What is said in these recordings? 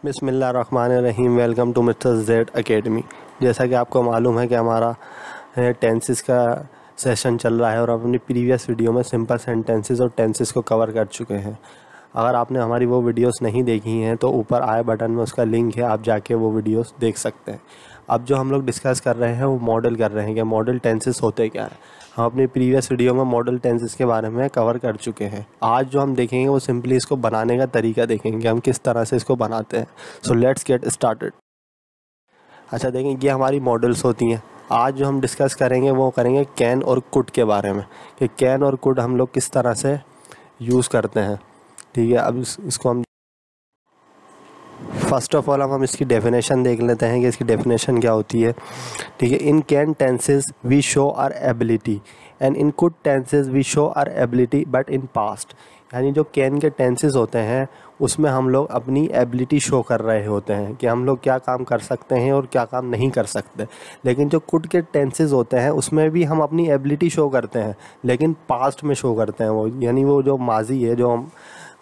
बिस्मिल्लाहिर्रहमानिर्रहीम। Welcome to mister Z academy. जैसा कि आपको मालूम है कि हमारा टेंसेस का सेशन चल रहा है और अपनी प्रीवियस वीडियो में सिंपल सेंटेंसेस और टेंसेस को कवर कर चुके हैं। अगर आपने हमारी वो वीडियोस नहीं देखी हैं तो ऊपर आई बटन में उसका लिंक है, आप जाके वो वीडियोस देख सकते हैं। अब जो हम लोग डिस्कस कर रहे हैं वो मॉडल कर रहे हैं कि मॉडल टेंसेस होते क्या है। हम अपनी प्रीवियस वीडियो में मॉडल टेंसेस के बारे में कवर कर चुके हैं। आज जो हम देखेंगे वो सिंपली इसको बनाने का तरीका देखेंगे, हम किस तरह से इसको बनाते हैं। So let's get started. अच्छा देखें, ये हमारी मॉडल्स होती हैं। आज जो हम डिस्कस करेंगे वो करेंगे कैन और कुड के बारे में, कि कैन और कुड हम लोग किस तरह से यूज़ करते हैं। ठीक है, अब इसको हम फर्स्ट ऑफ ऑल हम इसकी डेफिनेशन देख लेते हैं कि इसकी डेफिनेशन क्या होती है। ठीक है, in can tenses we show our ability and in could tenses we show our ability but in past. यानी जो कैन के टेंसेस होते हैं उसमें हम लोग अपनी एबिलिटी शो कर रहे होते हैं कि हम लोग क्या काम कर सकते हैं और क्या काम नहीं कर सकते। लेकिन जो कुड के टेंसेस होते हैं उसमें भी हम अपनी एबिलिटी शो करते हैं, लेकिन पास्ट में शो करते हैं वो, यानी वो जो माजी है, जो हम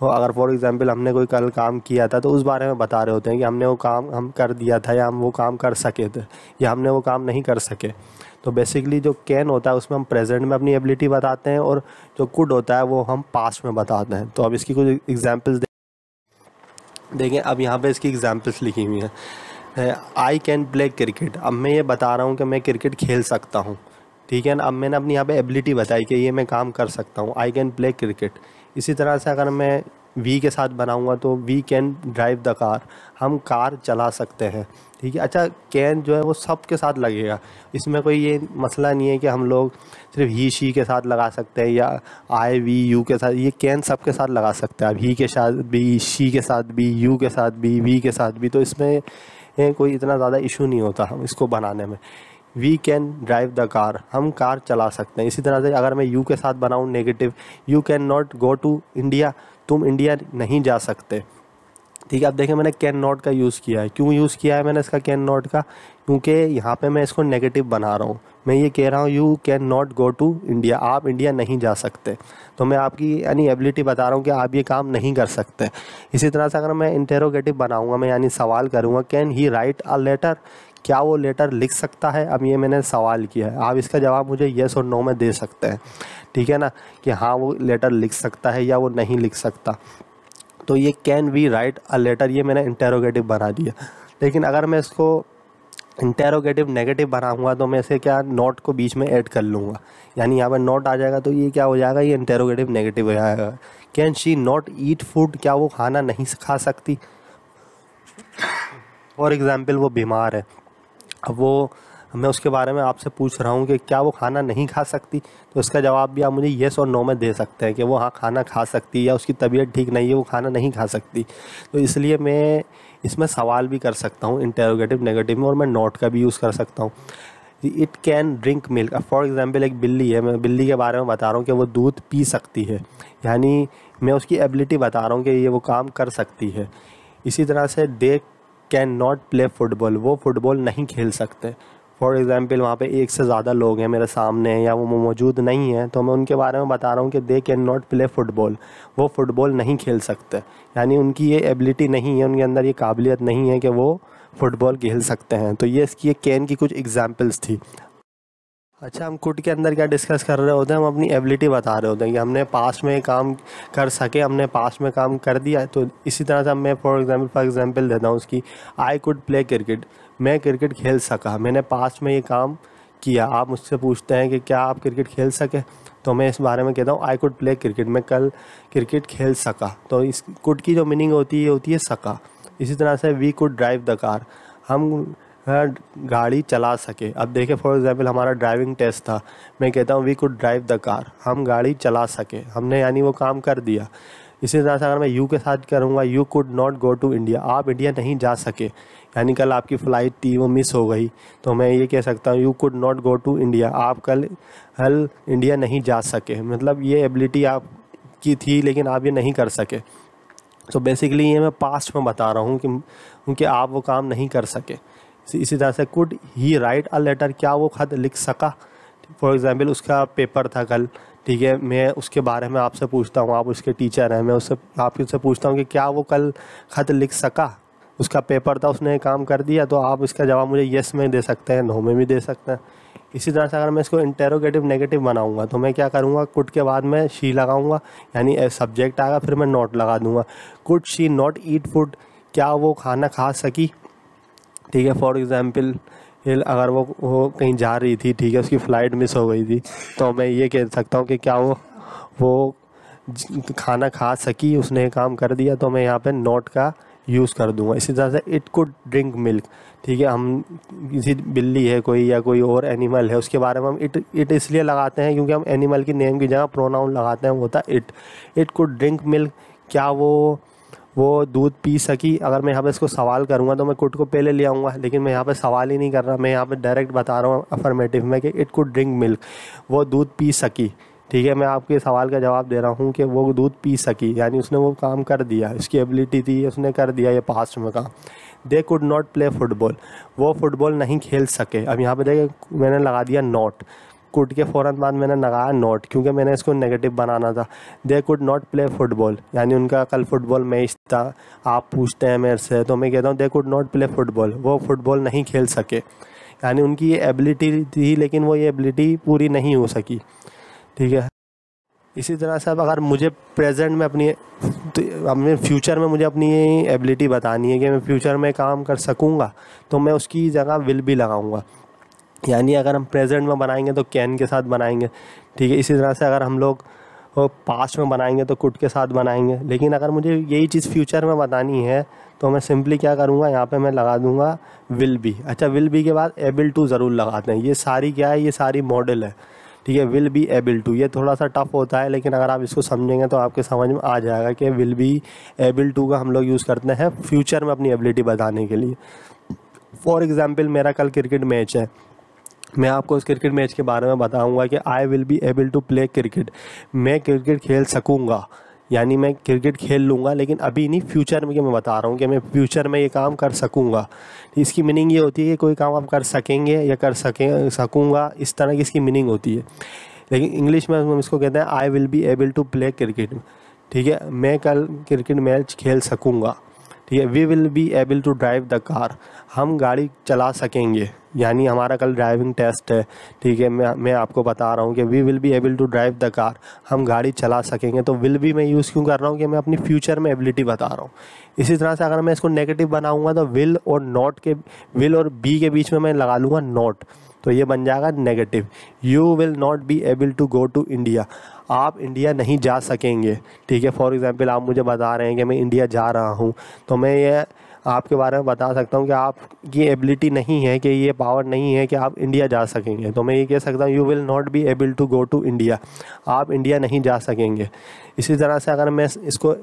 अगर फॉर एग्जांपल हमने कोई कल काम किया था तो उस बारे में बता रहे होते हैं कि हमने वो काम हम कर दिया था या हम वो काम कर सके थे या हमने वो काम नहीं कर सके। तो बेसिकली जो कैन होता है उसमें हम प्रेजेंट में अपनी एबिलिटी बताते हैं और जो कुड होता है वो हम पास्ट में बताते हैं। तो अब इसकी कुछ एग्जांपल्स देखें। अब यहाँ पे इसकी एग्जांपल्स लिखी हुई हैं। I can play cricket. अब मैं ये बता रहा हूँ कि मैं क्रिकेट खेल सकता हूँ। ठीक है ना, अब मैंने अपनी यहाँ पे एबिलिटी बताई कि ये मैं काम कर सकता हूँ, आई कैन प्ले क्रिकेट। इसी तरह से अगर मैं वी के साथ बनाऊँगा तो we can drive the car, हम कार चला सकते हैं। ठीक है, अच्छा कैन जो है वो सब के साथ लगेगा, इसमें कोई ये मसला नहीं है कि हम लोग सिर्फ ही शी के साथ लगा सकते हैं या आई वी यू के साथ। ये कैन सब के साथ लगा सकते हैं, अब ही के साथ भी, शी के साथ भी, यू के साथ भी, वी के साथ भी। तो इसमें कोई इतना ज़्यादा इशू नहीं होता हम इसको बनाने में। We can drive the car, हम कार चला सकते हैं। इसी तरह से अगर मैं यू के साथ बनाऊँ negative, you can not go to India, तुम इंडिया नहीं जा सकते। ठीक है, अब देखें मैंने कैन नॉट का यूज़ किया है। क्यों यूज़ किया है मैंने इसका कैन नॉट का? क्योंकि यहाँ पे मैं इसको नेगेटिव बना रहा हूँ। मैं ये कह रहा हूँ you can not go to India, आप इंडिया नहीं जा सकते। तो मैं आपकी यानी एबिलिटी बता रहा हूँ कि आप ये काम नहीं कर सकते। इसी तरह से अगर मैं इंटेरोगेटिव बनाऊँगा, मैं यानी सवाल करूँगा, can he write a letter, क्या वो लेटर लिख सकता है? अब ये मैंने सवाल किया है, आप इसका जवाब मुझे येस और नो में दे सकते हैं। ठीक है ना, कि हाँ वो लेटर लिख सकता है या वो नहीं लिख सकता। तो ये can we write a letter, ये मैंने इंटेरोगेटिव बना दिया। लेकिन अगर मैं इसको इंटेरोगेटिव नेगेटिव बनाऊंगा तो मैं इसे क्या नॉट को बीच में ऐड कर लूँगा, यानी यहाँ पर नॉट आ जाएगा तो ये क्या हो जाएगा, ये इंटेरोगेटिव नेगेटिव हो जाएगा। Can she not eat food, क्या वो खाना नहीं खा सकती? फॉर एग्ज़ाम्पल वो बीमार है, अब वो मैं उसके बारे में आपसे पूछ रहा हूँ कि क्या वो खाना नहीं खा सकती, तो इसका जवाब भी आप मुझे येस और नो में दे सकते हैं कि वो हाँ खाना खा सकती है या उसकी तबीयत ठीक नहीं है, वो खाना नहीं खा सकती। तो इसलिए मैं इसमें सवाल भी कर सकता हूँ इंटेरोगेटिव नेगेटिव में, और मैं नॉट का भी यूज़ कर सकता हूँ। It can drink milk, for example एक बिल्ली है, मैं बिल्ली के बारे में बता रहा हूँ कि वो दूध पी सकती है, यानी मैं उसकी एबिलिटी बता रहा हूँ कि ये वो काम कर सकती है। इसी तरह से they can not play football, वो फुटबॉल नहीं खेल सकते। फॉर एग्ज़ाम्पल वहाँ पे एक से ज़्यादा लोग हैं मेरे सामने या वो मौजूद नहीं हैं, तो मैं उनके बारे में बता रहा हूँ कि they can not play football, वो फुटबॉल नहीं खेल सकते, यानी उनकी ये एबिलिटी नहीं है, उनके अंदर ये काबिलियत नहीं है कि वो फुटबॉल खेल सकते हैं। तो ये इसकी कैन की कुछ एग्जाम्पल्स थी। अच्छा, हम कुड के अंदर क्या डिस्कस कर रहे होते हैं, हम अपनी एबिलिटी बता रहे होते हैं कि हमने पास्ट में काम कर सके, हमने पास्ट में काम कर दिया। तो इसी तरह से मैं फॉर एग्जांपल देता हूँ उसकी, आई कुड प्ले क्रिकेट, मैं क्रिकेट खेल सका, मैंने पास्ट में ये काम किया। आप मुझसे पूछते हैं कि क्या आप क्रिकेट खेल सके, तो मैं इस बारे में कहता हूँ आई कुड प्ले क्रिकेट, मैं कल क्रिकेट खेल सका। तो इस कुड की जो मीनिंग होती है सका। इसी तरह से we could drive the car, हम गाड़ी चला सके। अब देखिए फॉर एग्जांपल हमारा ड्राइविंग टेस्ट था, मैं कहता हूँ we could drive the car, हम गाड़ी चला सके, हमने यानी वो काम कर दिया। इसी तरह से अगर मैं यू के साथ करूँगा, you could not go to India, आप इंडिया नहीं जा सके, यानी कल आपकी फ़्लाइट थी वो मिस हो गई, तो मैं ये कह सकता हूँ you could not go to India, आप कल इंडिया नहीं जा सके। मतलब ये एबिलिटी आपकी थी लेकिन आप ये नहीं कर सके। तो बेसिकली ये मैं पास्ट में बता रहा हूँ क्योंकि आप वो काम नहीं कर सके। इसी तरह से could he write a letter, क्या वो ख़त लिख सका? फॉर एग्जांपल उसका पेपर था कल, ठीक है, मैं उसके बारे में आपसे पूछता हूँ, आप उसके टीचर हैं, मैं आपसे पूछता हूँ कि क्या वो कल ख़त लिख सका? उसका पेपर था, उसने काम कर दिया, तो आप इसका जवाब मुझे येस में दे सकते हैं, नो में भी दे सकते हैं। इसी तरह से अगर मैं इसको इंटेरोगेटिव नेगेटिव बनाऊंगा तो मैं क्या करूँगा, कुड के बाद में शी लगाऊंगा, यानी सब्जेक्ट आएगा, फिर मैं नॉट लगा दूंगा। Could she not eat food, क्या वो खाना खा सकी, ठीक है। फॉर एग्जाम्पल अगर वो कहीं जा रही थी, ठीक है, उसकी फ़्लाइट मिस हो गई थी, तो मैं ये कह सकता हूँ कि क्या वो खाना खा सकी, उसने ये काम कर दिया, तो मैं यहाँ पे नॉट का यूज़ कर दूंगा। इसी तरह से इट कुड ड्रिंक मिल्क, ठीक है, हम किसी बिल्ली है कोई या कोई और एनिमल है, उसके बारे में हम इट इसलिए लगाते हैं क्योंकि हम एनिमल की नेम की जगह प्रोनाउन लगाते हैं, वो होता है it. It could drink milk, क्या वो दूध पी सकी। अगर मैं यहाँ पे इसको सवाल करूँगा तो मैं कुड को पहले ले आऊँगा, लेकिन मैं यहाँ पे सवाल ही नहीं कर रहा, मैं यहाँ पे डायरेक्ट बता रहा हूँ अफर्मेटिव में कि इट कुड ड्रिंक मिल्क, वो दूध पी सकी, ठीक है। मैं आपके सवाल का जवाब दे रहा हूँ कि वो दूध पी सकी, यानी उसने वो काम कर दिया, उसकी एबिलिटी थी, उसने कर दिया, ये पास्ट में काम। They could not play football, वो फुटबॉल नहीं खेल सके। अब यहाँ पे देखिए मैंने लगा दिया नॉट, कुड के फ़ौरन बाद मैंने लगाया नॉट, क्योंकि मैंने इसको नेगेटिव बनाना था। They could not play football, यानी उनका कल फुटबॉल मैच था, आप पूछते हैं मेरे से, तो मैं कहता हूँ they could not play football, वो फुटबॉल नहीं खेल सके, यानी उनकी ये एबिलिटी थी लेकिन वो ये एबिलिटी पूरी नहीं हो सकी, ठीक है। इसी तरह से अब अगर मुझे प्रेजेंट में अपने फ्यूचर में मुझे अपनी एबिलिटी बतानी है कि मैं फ्यूचर में काम कर सकूँगा, तो मैं उसकी जगह विल भी लगाऊंगा। यानी अगर हम प्रेजेंट में बनाएंगे तो कैन के साथ बनाएंगे, ठीक है। इसी तरह से अगर हम लोग पास्ट में बनाएंगे तो कुड के साथ बनाएंगे। लेकिन अगर मुझे यही चीज़ फ्यूचर में बतानी है तो मैं सिंपली क्या करूँगा, यहाँ पे मैं लगा दूँगा विल बी। अच्छा, विल बी के बाद एबल टू ज़रूर लगाते हैं। ये सारी क्या है, ये सारी मॉडल है, ठीक है। विल बी एबल टू, ये थोड़ा सा टफ होता है, लेकिन अगर आप इसको समझेंगे तो आपके समझ में आ जाएगा कि विल बी एबल टू का हम लोग यूज़ करते हैं फ्यूचर में अपनी एबिलिटी बताने के लिए। फॉर एग्ज़ाम्पल मेरा कल क्रिकेट मैच है, मैं आपको उस क्रिकेट मैच के बारे में बताऊंगा कि I will be able to play cricket, मैं क्रिकेट खेल सकूंगा, यानी मैं क्रिकेट खेल लूँगा, लेकिन अभी नहीं, फ्यूचर में मैं बता रहा हूँ कि मैं फ्यूचर में ये काम कर सकूँगा। इसकी मीनिंग ये होती है कि कोई काम आप कर सकेंगे या सकूँगा, इस तरह की इसकी मीनिंग होती है। लेकिन इंग्लिश में हम इसको कहते हैं I will be able to play cricket, ठीक है, मैं कल क्रिकेट मैच खेल सकूँगा, ठीक है। We will be able to drive the car, हम गाड़ी चला सकेंगे, यानी हमारा कल ड्राइविंग टेस्ट है, ठीक है। मैं आपको बता रहा हूँ कि we will be able to drive the car, हम गाड़ी चला सकेंगे, तो विल बी मैं यूज़ क्यों कर रहा हूँ कि मैं अपनी फ्यूचर में एबिलिटी बता रहा हूँ। इसी तरह से अगर मैं इसको नेगेटिव बनाऊँगा तो विल और बी के बीच में मैं लगा लूँगा नॉट, तो ये बन जाएगा negative. You will not be able to go to India, आप इंडिया नहीं जा सकेंगे, ठीक है। फॉर एग्जांपल आप मुझे बता रहे हैं कि मैं इंडिया जा रहा हूँ, तो मैं ये आपके बारे में बता सकता हूँ कि आपकी एबिलिटी नहीं है, कि ये पावर नहीं है कि आप इंडिया जा सकेंगे, तो मैं ये कह सकता हूँ you will not be able to go to India, आप इंडिया नहीं जा सकेंगे। इसी तरह से अगर मैं इसको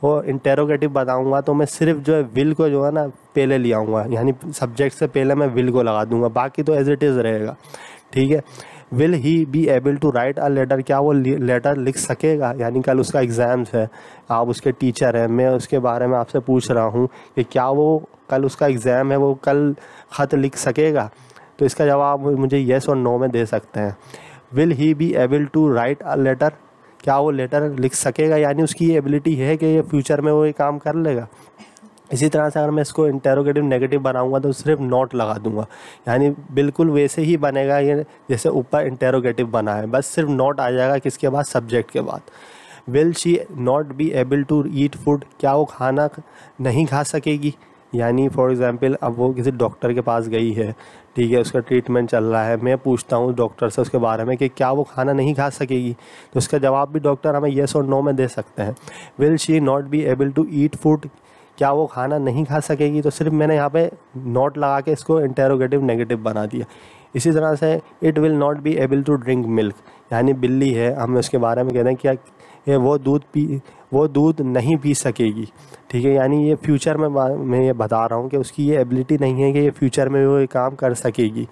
इंटेरोगेटिव बताऊंगा तो मैं सिर्फ जो है विल को जो है ना पहले ले आऊँगा, यानी सब्जेक्ट से पहले मैं विल को लगा दूंगा, बाकी तो एज इट इज़ रहेगा, ठीक है। Will he be able to write a letter, क्या वो लेटर लिख सकेगा, यानी कल उसका एग्ज़ाम्स है, आप उसके टीचर हैं, मैं उसके बारे में आपसे पूछ रहा हूँ कि क्या वो कल उसका एग्ज़ाम है, वो कल ख़त लिख सकेगा, तो इसका जवाब मुझे येस और नो में दे सकते हैं। Will he be able to write a letter, क्या वो लेटर लिख सकेगा, यानी उसकी ये एबिलिटी है कि ये फ्यूचर में वो ये काम कर लेगा। इसी तरह से अगर मैं इसको इंटेरोगेटिव नेगेटिव बनाऊंगा तो सिर्फ नॉट लगा दूंगा, यानी बिल्कुल वैसे ही बनेगा ये जैसे ऊपर इंटेरोगेटिव बना है, बस सिर्फ नॉट आ जाएगा किसके बाद, सब्जेक्ट के बाद। Will she not be able to eat food, क्या वो खाना नहीं खा सकेगी, यानी फॉर एग्जांपल अब वो किसी डॉक्टर के पास गई है, ठीक है, उसका ट्रीटमेंट चल रहा है, मैं पूछता हूँ डॉक्टर से उसके बारे में कि क्या वो खाना नहीं खा सकेगी, तो उसका जवाब भी डॉक्टर हमें येस और नो में दे सकते हैं। Will she not be able to eat food, क्या वो खाना नहीं खा सकेगी, तो सिर्फ मैंने यहाँ पे नॉट लगा के इसको इंटेरोगेटिव नेगेटिव बना दिया। इसी तरह से it will not be able to drink milk, यानी बिल्ली है, हम उसके बारे में कहते हैं क्या ये वो दूध नहीं पी सकेगी, ठीक है, यानी ये फ्यूचर में मैं ये बता रहा हूँ कि उसकी ये एबिलिटी नहीं है कि ये फ्यूचर में वो ये काम कर सकेगी,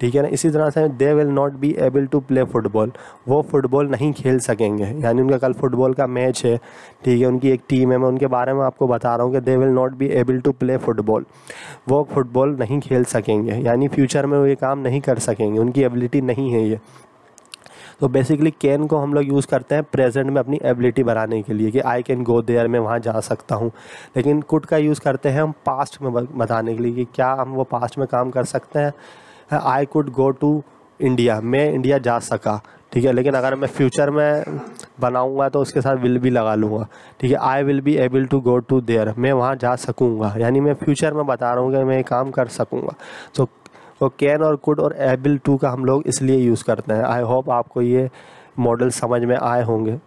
ठीक है ना। इसी तरह से they will not be able to play football, वो फुटबॉल नहीं खेल सकेंगे, यानी उनका कल फुटबॉल का मैच है, ठीक है, उनकी एक टीम है, मैं उनके बारे में आपको बता रहा हूँ कि they will not be able to play football, वो फुटबॉल नहीं खेल सकेंगे, यानी फ्यूचर में वो ये काम नहीं कर सकेंगे, उनकी एबिलिटी नहीं है ये। तो बेसिकली कैन को हम लोग यूज़ करते हैं प्रेजेंट में अपनी एबिलिटी बढ़ाने के लिए कि आई कैन गो देयर, मैं वहाँ जा सकता हूँ। लेकिन कुड का यूज़ करते हैं हम पास्ट में बताने के लिए कि क्या हम वो पास्ट में काम कर सकते हैं। I could go to India, मैं इंडिया जा सका, ठीक है। लेकिन अगर मैं फ्यूचर में बनाऊंगा तो उसके साथ विल भी लगा लूँगा, ठीक है। I will be able to go to there, मैं वहाँ जा सकूँगा, यानी मैं फ्यूचर में बता रहा हूँ कि मैं ये काम कर सकूँगा। तो कैन और कुड और एबल टू का हम लोग इसलिए यूज़ करते हैं। आई होप आपको ये मॉडल समझ में आए होंगे।